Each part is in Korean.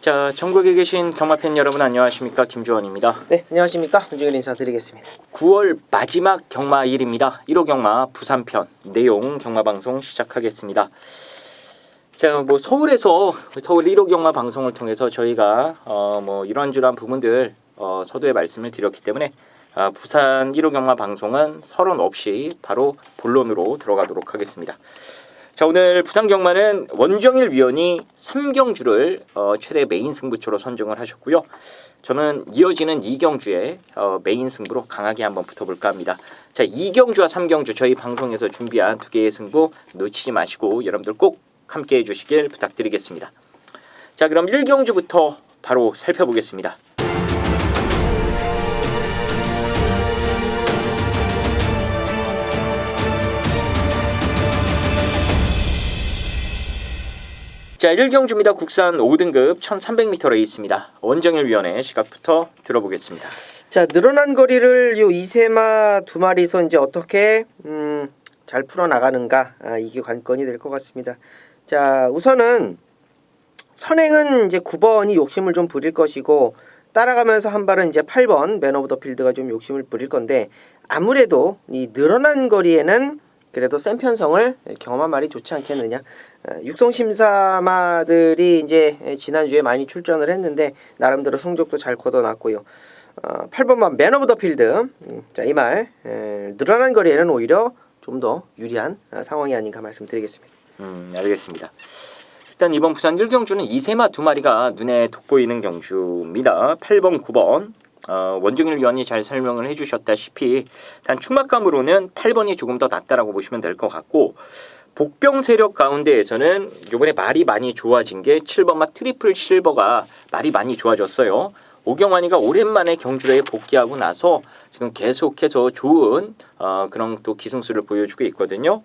자, 전국에 계신 경마팬 여러분 안녕하십니까? 김주원입니다. 네, 안녕하십니까? 윤중현 인사드리겠습니다. 9월 마지막 경마일입니다. 1호 경마 부산편 내용 경마방송 시작하겠습니다. 자, 서울에서 서울 1호 경마 방송을 통해서 저희가 이런저런 부분들 서두에 말씀을 드렸기 때문에 부산 1호 경마 방송은 서론 없이 바로 본론으로 들어가도록 하겠습니다. 자, 오늘 부산 경마는 원정일 위원이 3경주를 최대 메인 승부처로 선정을 하셨고요. 저는 이어지는 2경주에 메인 승부로 강하게 한번 붙어볼까 합니다. 자, 2경주와 3경주 저희 방송에서 준비한 두 개의 승부 놓치지 마시고 여러분들 꼭 함께 해주시길 부탁드리겠습니다. 자, 그럼 1경주부터 바로 살펴보겠습니다. 자, 1경주입니다. 국산 5등급 1300m 레이스입니다. 원정일 위원의 시각부터 들어보겠습니다. 자, 늘어난 거리를 요 이세마 두 마리서 이제 어떻게 잘 풀어나가는가, 이게 관건이 될 것 같습니다. 자, 우선은 선행은 이제 9번이 욕심을 좀 부릴 것이고 따라가면서 한 발은 이제 8번 맨 오브 더 필드가 좀 욕심을 부릴 건데, 아무래도 이 늘어난 거리에는 그래도 센 편성을 경험한 말이 좋지 않겠느냐. 육성 심사마들이 이제 지난주에 많이 출전을 했는데 나름대로 성적도 잘 거둬놨고요. 8번만 맨 오브 더 필드. 자, 이 말 늘어난 거리에는 오히려 좀 더 유리한 상황이 아닌가 말씀드리겠습니다. 알겠습니다. 일단 이번 부산 1경주는 이세마 두 마리가 눈에 돋보이는 경주입니다. 8번, 9번. 원정일 위원이 잘 설명을 해주셨다시피 단 충막감으로는 8번이 조금 더 낫다라고 보시면 될 것 같고, 복병 세력 가운데에서는 이번에 말이 많이 좋아진 게 7번마 트리플 실버가 말이 많이 좋아졌어요. 오경환이가 오랜만에 경주에 복귀하고 나서 지금 계속해서 좋은 그런 또 기승수를 보여주고 있거든요.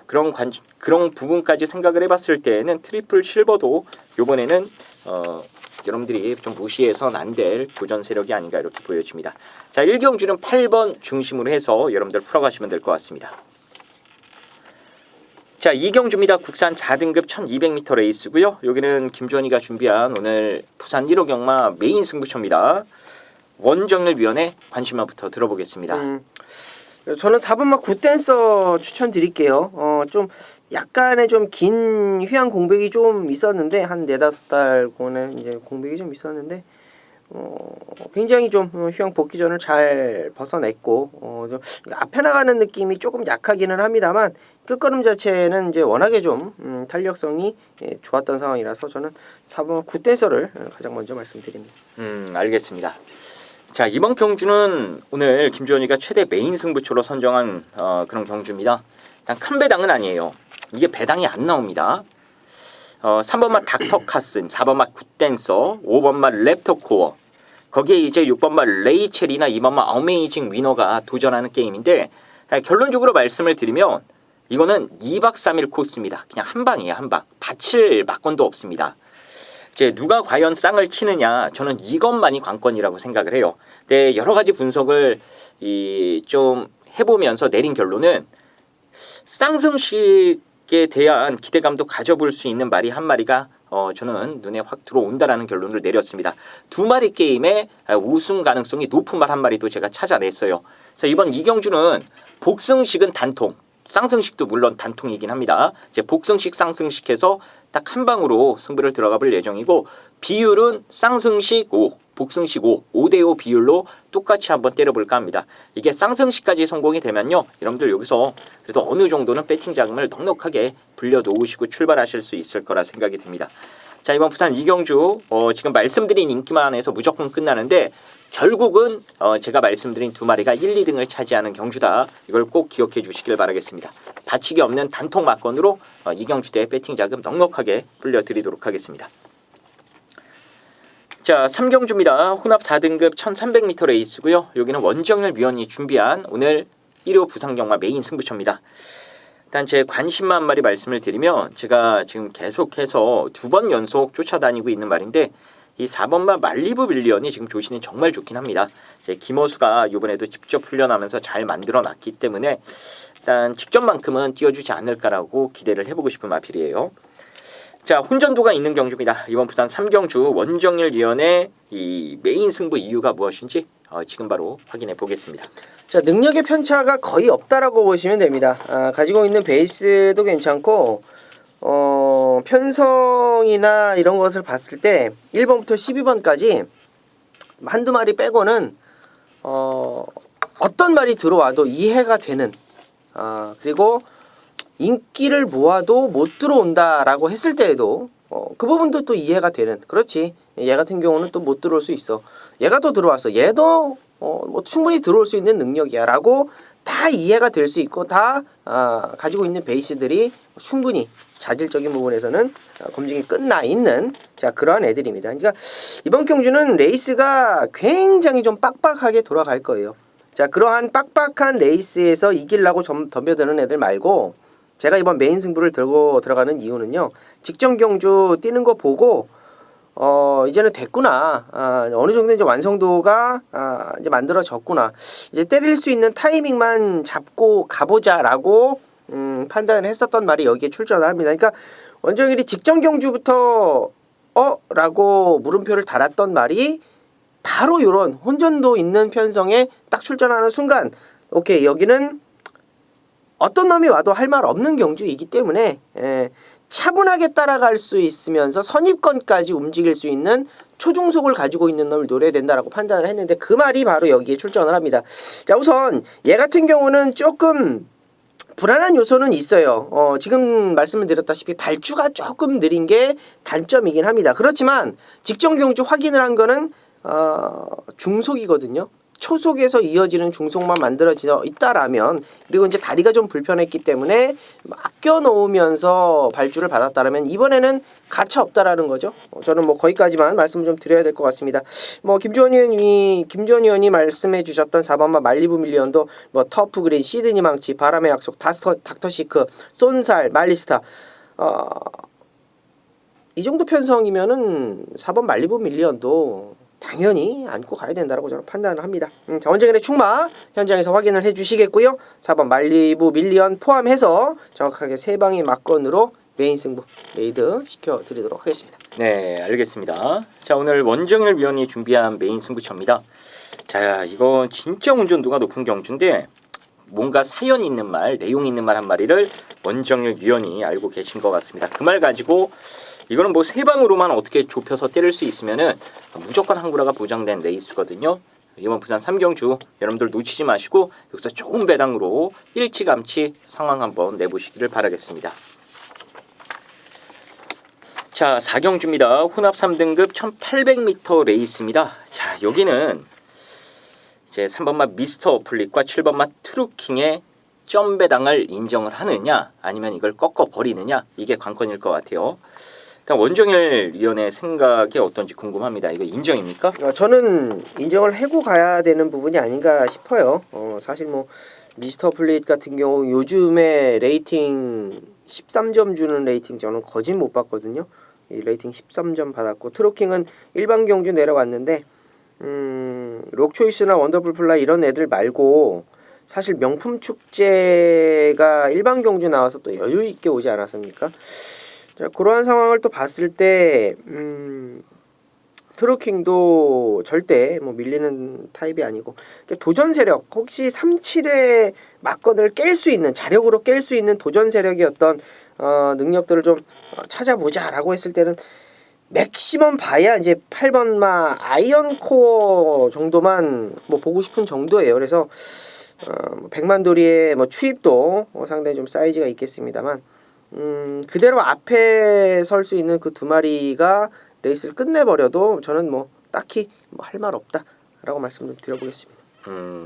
그런 부분까지 생각을 해봤을 때는 트리플 실버도 이번에는 여러분들이 좀 무시해서는 안 될 도전 세력이 아닌가 이렇게 보여집니다. 자, 1경주는 8번 중심으로 해서 여러분들 풀어가시면 될 것 같습니다. 자, 2경주입니다. 국산 4등급 1200m 레이스고요. 여기는 김주원이가 준비한 오늘 부산 1호 경마 메인 승부처입니다. 원정일 위원의 관심만부터 들어보겠습니다. 저는 4번마 굿댄서 추천드릴게요. 좀 약간의 좀 긴 휴양 공백이 좀 있었는데 한 4-5달 전에 이제 공백이 좀 있었는데 굉장히 좀 휴양 복귀전을 잘 벗어냈고 좀 앞에 나가는 느낌이 조금 약하기는 합니다만 끝걸음 자체는 이제 워낙에 좀 탄력성이 좋았던 상황이라서 저는 4번 굿댄서를 가장 먼저 말씀드립니다. 알겠습니다. 자, 이번 경주는 오늘 김주원이가 최대 메인 승부처로 선정한 그런 경주입니다. 일단 큰 배당은 아니에요. 이게 배당이 안 나옵니다. 3번마 닥터카슨, 4번마 굿댄서, 5번마 랩터코어, 거기에 이제 6번마 레이첼이나 2번마 어메이징 위너가 도전하는 게임인데, 결론적으로 말씀을 드리면 이거는 2박 3일 코스입니다. 그냥 한 방이에요, 한 방. 바칠 막건도 없습니다. 이제 누가 과연 쌍을 치느냐, 저는 이것만이 관건이라고 생각을 해요. 근데 여러 가지 분석을 좀 해보면서 내린 결론은 쌍승식에 대한 기대감도 가져볼 수 있는 말이 한 마리가 저는 눈에 확 들어온다라는 결론을 내렸습니다. 두 마리 게임에 우승 가능성이 높은 말 한 마리도 제가 찾아냈어요. 자, 이번 2경주는 복승식은 단통, 쌍승식도 물론 단통이긴 합니다. 이제 복승식, 쌍승식해서 딱 한 방으로 승부를 들어가 볼 예정이고, 비율은 쌍승식 5, 복승식 5, 5대5 비율로 똑같이 한번 때려볼까 합니다. 이게 쌍승식까지 성공이 되면요, 여러분들 여기서 그래도 어느 정도는 배팅 자금을 넉넉하게 불려놓으시고 출발하실 수 있을 거라 생각이 듭니다. 자, 이번 부산 2경주 지금 말씀드린 인기만 해서 무조건 끝나는데 결국은 제가 말씀드린 두 마리가 1, 2등을 차지하는 경주다. 이걸 꼭 기억해 주시길 바라겠습니다. 다치기 없는 단통 막건으로 2경주 때 배팅 자금 넉넉하게 불려드리도록 하겠습니다. 자, 3경주입니다. 혼합 4등급 1300m 레이스고요. 여기는 원정일 위원이 준비한 오늘 1호 부산 경마 메인 승부처입니다. 일단 제 관심만 한 마리 말씀을 드리면, 제가 지금 계속해서 2번 연속 쫓아다니고 있는 말인데, 이 4번마 말리브 빌리언이 지금 조신이 정말 좋긴 합니다. 이제 김어수가 이번에도 직접 훈련하면서 잘 만들어놨기 때문에 일단 직전만큼은 띄워주지 않을까라고 기대를 해보고 싶은 마필이에요. 자, 혼전도가 있는 경주입니다. 이번 부산 3경주 원정열 위원의 이 메인 승부 이유가 무엇인지 지금 바로 확인해 보겠습니다. 자, 능력의 편차가 거의 없다라고 보시면 됩니다. 가지고 있는 베이스도 괜찮고 편성이나 이런 것을 봤을 때 1번부터 12번까지 한두 마리 빼고는 어떤 말이 들어와도 이해가 되는 그리고 인기를 모아도 못 들어온다라고 했을 때에도 그 부분도 또 이해가 되는. 그렇지, 얘 같은 경우는 또 못 들어올 수 있어, 얘가 또 들어왔어, 얘도 뭐 충분히 들어올 수 있는 능력이야 라고 다 이해가 될 수 있고 다 가지고 있는 베이스들이 충분히 자질적인 부분에서는 검증이 끝나 있는 그러한 애들입니다. 그러니까 이번 경주는 레이스가 굉장히 좀 빡빡하게 돌아갈 거예요. 자, 그러한 빡빡한 레이스에서 이기려고 덤벼드는 애들 말고, 제가 이번 메인 승부를 들고 들어가는 이유는요, 직전 경주 뛰는 거 보고 이제는 됐구나, 어느 정도 이제 완성도가 이제 만들어졌구나, 이제 때릴 수 있는 타이밍만 잡고 가보자라고 판단을 했었던 말이 여기에 출전을 합니다. 그러니까 원정일이 직전 경주부터 라고 물음표를 달았던 말이 바로 요런 혼전도 있는 편성에 딱 출전하는 순간, 오케이, 여기는 어떤 놈이 와도 할 말 없는 경주이기 때문에 차분하게 따라갈 수 있으면서 선입권까지 움직일 수 있는 초중속을 가지고 있는 놈을 노려야 된다라고 판단을 했는데, 그 말이 바로 여기에 출전을 합니다. 자, 우선 얘 같은 경우는 조금 불안한 요소는 있어요. 지금 말씀을 드렸다시피 발주가 조금 느린 게 단점이긴 합니다. 그렇지만 직전 경주 확인을 한 거는 중속이거든요. 초속에서 이어지는 중속만 만들어져 있다라면, 그리고 이제 다리가 좀 불편했기 때문에 아껴 놓으면서 발주를 받았다라면 이번에는 가차 없다라는 거죠. 저는 뭐 거기까지만 말씀 좀 드려야 될 것 같습니다. 뭐 김주원 의원이 말씀해 주셨던 4번마 말리부 밀리언도 뭐 터프 그린, 시드니 망치, 바람의 약속, 닥터시크, 쏜살, 말리스타, 이 정도 편성이면은 4번 말리부 밀리언도 당연히 안고 가야 된다라고 저는 판단을 합니다. 자, 원정일의 충마 현장에서 확인을 해주시겠고요. 4번 말리부 밀리언 포함해서 정확하게 3방의 막건으로 메인 승부 메이드 시켜드리도록 하겠습니다. 네, 알겠습니다. 자, 오늘 원정열 위원이 준비한 메인 승부처입니다. 자, 이거 진짜 온전도가 높은 경주인데 뭔가 사연 있는 말, 내용 있는 말 한 마리를 원정열 위원이 알고 계신 것 같습니다. 그 말 가지고 이거는 뭐 3방으로만 어떻게 좁혀서 때릴 수 있으면은 무조건 항구라가 보장된 레이스거든요. 이번 부산 3경주 여러분들 놓치지 마시고 여기서 좋은 배당으로 일찌감치 상황 한번 내보시기를 바라겠습니다. 자, 4경주입니다. 혼합 3등급 1800m 레이스입니다. 자, 여기는 이제 3번마 미스터 어플릿과 7번마 트루킹의 점 배당을 인정을 하느냐 아니면 이걸 꺾어 버리느냐, 이게 관건일 것 같아요. 그러니까 원정열 위원의 생각이 어떤지 궁금합니다. 이거 인정입니까? 저는 인정을 해고 가야 되는 부분이 아닌가 싶어요. 사실 뭐 미스터 플릿 같은 경우 요즘에 레이팅 13점 주는 레이팅 저는 거진 못 봤거든요. 이 레이팅 13점 받았고, 트로킹은 일반 경주 내려왔는데 록초이스나 원더풀 플라이 이런 애들 말고 사실 명품 축제가 일반 경주 나와서 또 여유 있게 오지 않았습니까? 자, 그러한 상황을 또 봤을 때 트로킹도 절대 뭐 밀리는 타입이 아니고, 도전 세력, 혹시 37의 막건을 깰 수 있는, 자력으로 깰 수 있는 도전 세력의 어떤 능력들을 좀 찾아보자라고 했을 때는 맥시멈 봐야 이제 8번마 아이언코어 정도만 뭐 보고 싶은 정도예요. 그래서 백만도리의 뭐 추입도 상당히 좀 사이즈가 있겠습니다만, 그대로 앞에 설 수 있는 그 두 마리가 레이스를 끝내버려도 저는 뭐 딱히 뭐 할 말 없다라고 말씀 좀 드려보겠습니다.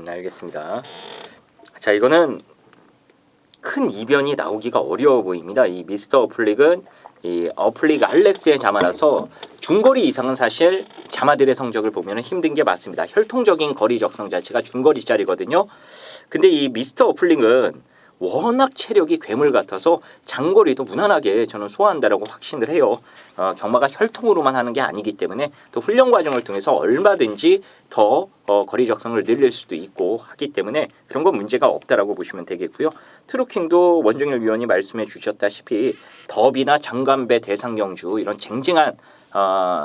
알겠습니다. 자, 이거는 큰 이변이 나오기가 어려워 보입니다. 이 미스터 어플릭은 이 어플릭 알렉스의 자마라서 중거리 이상은 사실 자마들의 성적을 보면 힘든 게 맞습니다. 혈통적인 거리 적성 자체가 중거리짜리거든요. 근데 이 미스터 어플릭은 워낙 체력이 괴물 같아서 장거리도 무난하게 저는 소화한다라고 확신을 해요. 경마가 혈통으로만 하는 게 아니기 때문에 또 훈련 과정을 통해서 얼마든지 더 거리 적성을 늘릴 수도 있고 하기 때문에 그런 건 문제가 없다라고 보시면 되겠고요. 트루킹도 원정일 위원이 말씀해 주셨다시피 더비나 장간배 대상경주 이런 쟁쟁한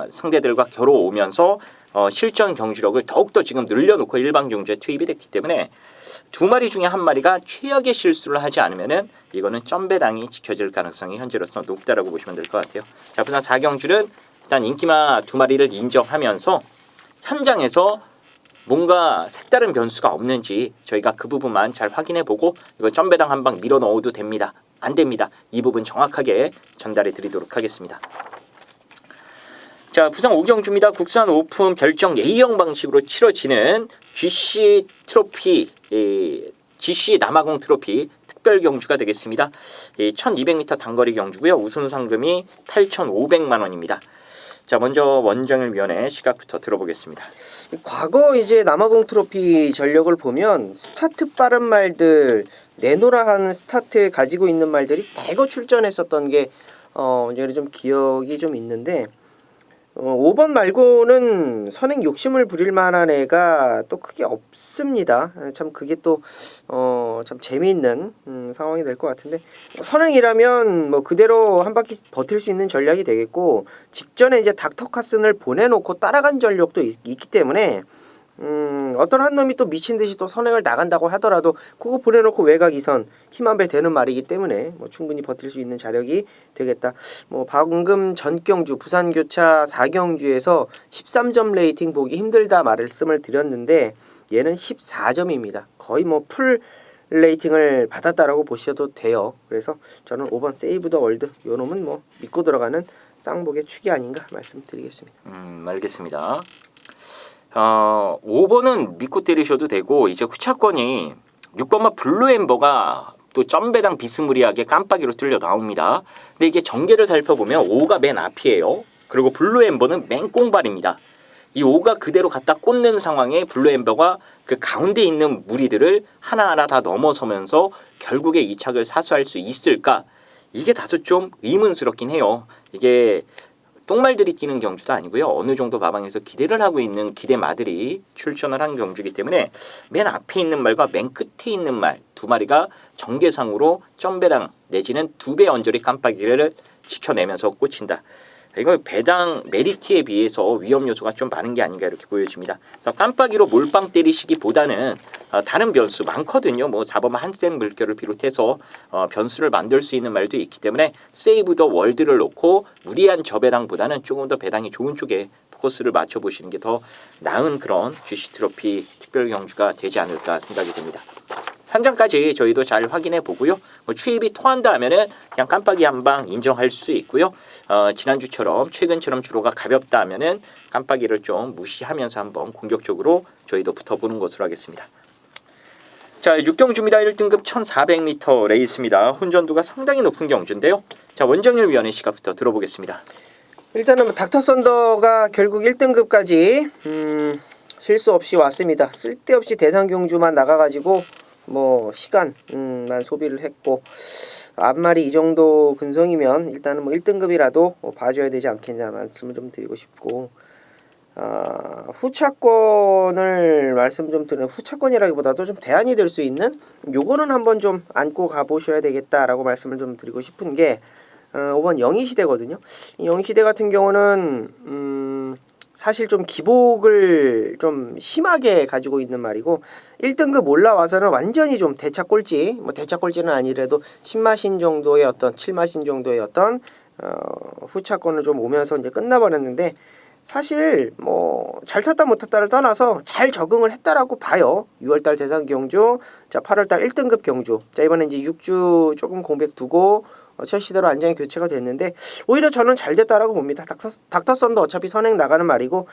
상대들과 겨뤄오면서 실전 경주력을 더욱더 지금 늘려놓고 일반 경주에 투입이 됐기 때문에 두 마리 중에 한 마리가 최악의 실수를 하지 않으면은 이거는 점배당이 지켜질 가능성이 현재로서 높다라고 보시면 될 것 같아요. 자, 부산 4경주는 일단 인기마 두 마리를 인정하면서 현장에서 뭔가 색다른 변수가 없는지 저희가 그 부분만 잘 확인해보고 이거 점배당 한 방 밀어 넣어도 됩니다. 안 됩니다. 이 부분 정확하게 전달해 드리도록 하겠습니다. 자, 부산 5경주입니다. 국산 오픈 결정 A형 방식으로 치러지는 GC 트로피, GC 남아공 트로피 특별 경주가 되겠습니다. 1200m 단거리 경주고요. 우승 상금이 8,500만 원입니다. 자, 먼저 원정일 위원의 시각부터 들어보겠습니다. 과거 이제 남아공 트로피 전력을 보면 스타트 빠른 말들, 내노라 하는 스타트 가지고 있는 말들이 대거 출전했었던 게 좀 기억이 좀 있는데 5번 말고는 선행 욕심을 부릴 만한 애가 또 크게 없습니다. 참 그게 또 참 재미있는 상황이 될 것 같은데 선행이라면 뭐 그대로 한 바퀴 버틸 수 있는 전략이 되겠고 직전에 이제 닥터 카슨을 보내놓고 따라간 전력도 있기 때문에 어떤 한 놈이 또 미친 듯이 또 선행을 나간다고 하더라도 그거 보내놓고 외곽 이선 힘 한 배 되는 말이기 때문에 뭐 충분히 버틸 수 있는 자력이 되겠다. 뭐 방금 전경주 부산교차 4경주에서 13점 레이팅 보기 힘들다 말씀을 드렸는데 얘는 14점입니다. 거의 뭐 풀 레이팅을 받았다라고 보셔도 돼요. 그래서 저는 5번 세이브 더 월드 요 놈은 뭐 믿고 들어가는 쌍복의 축이 아닌가 말씀드리겠습니다. 알겠습니다. 5번은 믿고 때리셔도 되고 이제 후차권이 6번마 블루엠버가 또 점배당 비스무리하게 깜빡이로 뚫려 나옵니다. 근데 이게 전개를 살펴보면 5가 맨 앞이에요. 그리고 블루엠버는 맨 꽁발입니다. 이 5가 그대로 갖다 꽂는 상황에 블루엠버가 그 가운데 있는 무리들을 하나하나 다 넘어서면서 결국에 이 착을 사수할 수 있을까? 이게 다소 좀 의문스럽긴 해요. 이게 똥말들이 뛰는 경주도 아니고요. 어느 정도 마방에서 기대를 하고 있는 기대마들이 출전을 한 경주이기 때문에 맨 앞에 있는 말과 맨 끝에 있는 말 두 마리가 정계상으로 점배당 내지는 2배 언저리 깜빡이를 지켜내면서 꽂힌다. 이거 배당 메리트에 비해서 위험 요소가 좀 많은 게 아닌가 이렇게 보여집니다. 그래서 깜빡이로 몰빵 때리시기보다는 다른 변수 많거든요. 뭐 4번 한센 물결을 비롯해서 변수를 만들 수 있는 말도 있기 때문에 세이브 더 월드를 놓고 무리한 저배당보다는 조금 더 배당이 좋은 쪽에 포커스를 맞춰보시는 게 더 나은 그런 GC 트로피 특별 경주가 되지 않을까 생각이 됩니다. 현장까지 저희도 잘 확인해 보고요. 뭐 추입이 통한다 하면은 그냥 깜빡이 한 방 인정할 수 있고요. 지난주처럼 최근처럼 주로가 가볍다 하면은 깜빡이를 좀 무시하면서 한번 공격적으로 저희도 붙어보는 것으로 하겠습니다. 자, 6경주입니다. 1등급 1400m 레이스입니다. 혼전도가 상당히 높은 경주인데요. 자, 원정일 위원의 시각부터 들어보겠습니다. 일단은 뭐 닥터 썬더가 결국 1등급까지 실수 없이 왔습니다. 쓸데없이 대상 경주만 나가가지고 뭐 시간만 소비를 했고 앞말이 이 정도 근성이면 일단은 뭐 1등급이라도 봐줘야 되지 않겠냐 말씀을 좀 드리고 싶고 후차권을 말씀 좀 드리는 후차권이라기보다도 좀 대안이 될 수 있는 요거는 한번 좀 안고 가보셔야 되겠다라고 말씀을 좀 드리고 싶은 게 5번 영희시대거든요. 이 영희시대 같은 경우는 사실 좀 기복을 좀 심하게 가지고 있는 말이고 1등급 올라와서는 완전히 좀 대차 꼴찌 뭐 대차 꼴찌는 아니래도 10마신 정도의 어떤 7마신 정도의 어떤 후차권을 좀 오면서 이제 끝나버렸는데 사실 뭐 잘 탔다 못 탔다를 떠나서 잘 적응을 했다라고 봐요. 6월달 대상 경주, 자 8월달 1등급 경주, 자 이번에 이제 6주 조금 공백 두고 첫 시대로 안정이 교체가 됐는데 오히려 저는 잘 됐다라고 봅니다. 닥터 썬도 어차피 선행 나가는 말이고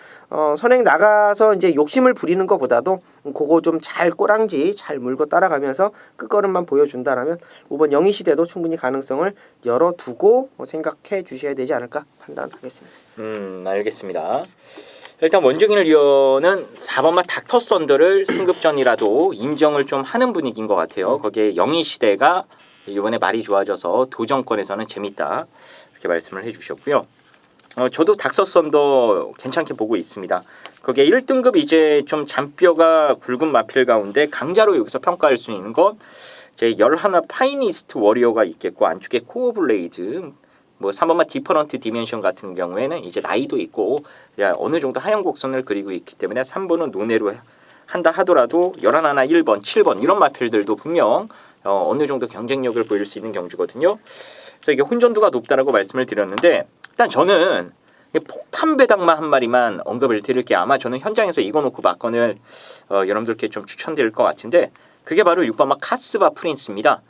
선행 나가서 이제 욕심을 부리는 것보다도 그거 좀 잘 꼬랑지 잘 물고 따라가면서 끝걸음만 보여준다라면 5번 영희시대도 충분히 가능성을 열어두고 생각해 주셔야 되지 않을까 판단하겠습니다. 알겠습니다. 일단 원정일 위원은 4번마 닥터 썬더를 승급전이라도 인정을 좀 하는 분위기인 것 같아요. 거기에 영희 시대가 이번에 말이 좋아져서 도정권에서는 재밌다 이렇게 말씀을 해주셨고요. 저도 닥터 썬더 괜찮게 보고 있습니다. 거기에 1등급 이제 좀 잔뼈가 굵은 마필 가운데 강자로 여기서 평가할 수 있는 건 이제 11 파이니스트 워리어가 있겠고 안쪽에 코어 블레이드 뭐 3번마 디퍼런트 디멘션 같은 경우에는 이제 나이도 있고 어느 정도 하향 곡선을 그리고 있기 때문에 3번은 논외로 한다 하더라도 11 1번 7번 이런 마필들도 분명 어느 정도 경쟁력을 보일 수 있는 경주거든요. 그래서 이게 혼전도가 높다라고 말씀을 드렸는데 일단 저는 폭탄 배당만 한 마리만 언급을 드릴게요. 아마 저는 현장에서 이거 놓고 막건을 여러분들께 좀 추천드릴 것 같은데 그게 바로 6번마 카스바 프린스입니다.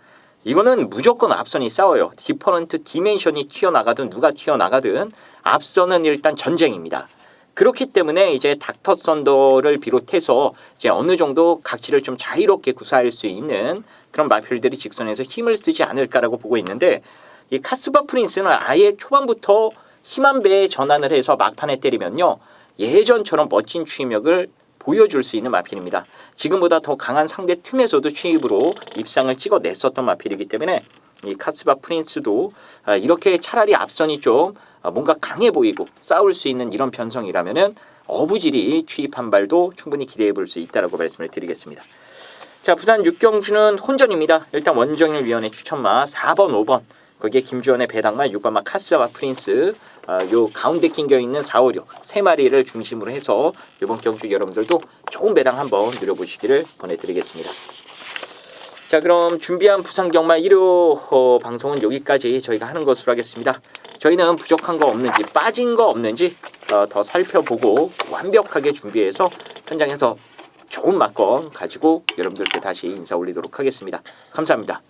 이거는 무조건 앞선이 싸워요. 디퍼런트 디멘션이 튀어나가든 누가 튀어나가든 앞선은 일단 전쟁입니다. 그렇기 때문에 이제 닥터 썬더를 비롯해서 이제 어느 정도 각지를 좀 자유롭게 구사할 수 있는 그런 마필들이 직선에서 힘을 쓰지 않을까라고 보고 있는데 이 카스바 프린스는 아예 초반부터 힘한 배에 전환을 해서 막판에 때리면요 예전처럼 멋진 추임력을 보여줄 수 있는 마필입니다. 지금보다 더 강한 상대 틈에서도 추입으로 입상을 찍어냈었던 마필이기 때문에 이 카스바 프린스도 이렇게 차라리 앞선이 좀 뭔가 강해 보이고 싸울 수 있는 이런 편성이라면은 어부질이 추입 한 발도 충분히 기대해 볼 수 있다라고 말씀을 드리겠습니다. 자, 부산 6경주는 혼전입니다. 일단 원정일 위원의 추천마 4번, 5번 거기에 김주원의 배당마 6번마 카스바 프린스 요 가운데 낑겨있는 4, 5, 6 세 마리를 중심으로 해서 이번 경주 여러분들도 좋은 배당 한번 누려보시기를 보내드리겠습니다. 자, 그럼 준비한 부산 경마 1호 방송은 여기까지 저희가 하는 것으로 하겠습니다. 저희는 부족한 거 없는지 빠진 거 없는지 더 살펴보고 완벽하게 준비해서 현장에서 좋은 막건 가지고 여러분들께 다시 인사 올리도록 하겠습니다. 감사합니다.